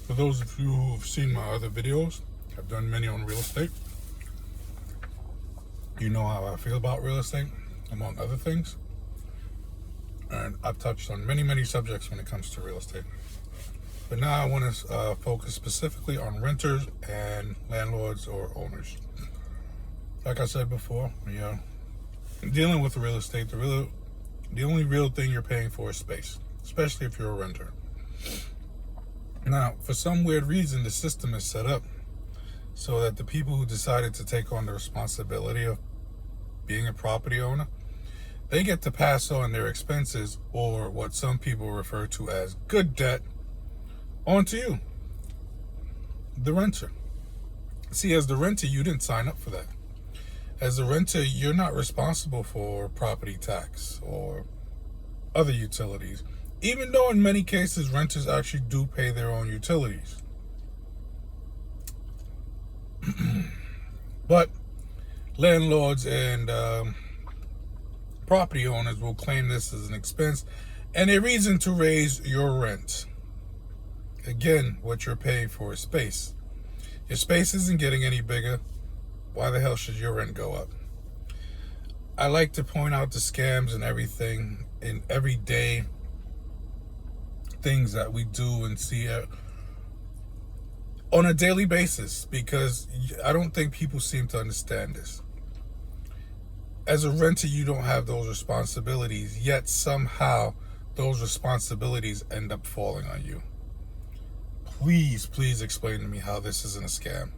For those of you who have seen my other videos, I've done many on real estate. You know how I feel about real estate, among other things. And I've touched on many subjects when it comes to real estate. But now I want to focus specifically on renters and landlords or owners. Like I said before, dealing with real estate, the only real thing you're paying for is space, especially if you're a renter. Now, for some weird reason, the system is set up so that the people who decided to take on the responsibility of being a property owner, they get to pass on their expenses, or what some people refer to as good debt, onto you, the renter. See, as the renter, you didn't sign up for that. As a renter, you're not responsible for property tax or other utilities, even though in many cases renters actually do pay their own utilities. But landlords and property owners will claim this as an expense and a reason to raise your rent. Again, what you're paying for is space. Your space isn't getting any bigger. Why the hell should your rent go up? I like to point out the scams and everything in everyday things that we do and see on a daily basis, because I don't think people seem to understand this. As a renter, you don't have those responsibilities, yet somehow those responsibilities end up falling on you. Please explain to me how this isn't a scam.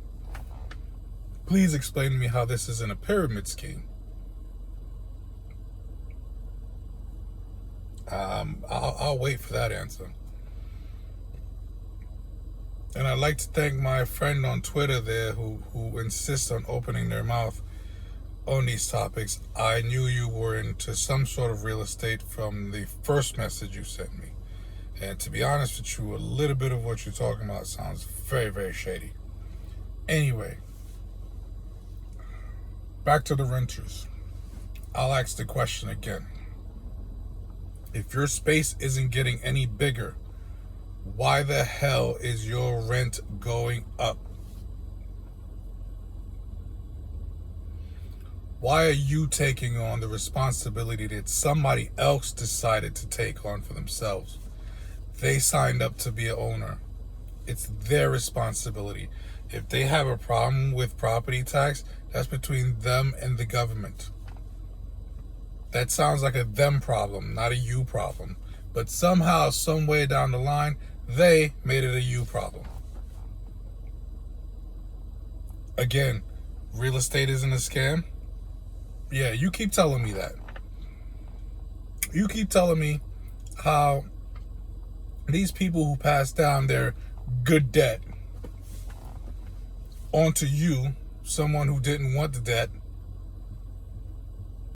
Please explain to me how this isn't a pyramid scheme. I'll wait for that answer. And I'd like to thank my friend on Twitter there who insists on opening their mouth on these topics. I knew you were into some sort of real estate from the first message you sent me. And to be honest with you, a little bit of what you're talking about sounds very shady. Anyway, back to the renters. I'll ask the question again. If your space isn't getting any bigger, why the hell is your rent going up? Why are you taking on the responsibility that somebody else decided to take on for themselves? They signed up to be an owner. It's their responsibility. If they have a problem with property tax, that's between them and the government. That sounds like a them problem, not a you problem. But somehow, some way down the line, they made it a you problem. Again, real estate isn't a scam? Yeah, you keep telling me that. You keep telling me how these people who pass down their good debt onto you, someone who didn't want the debt,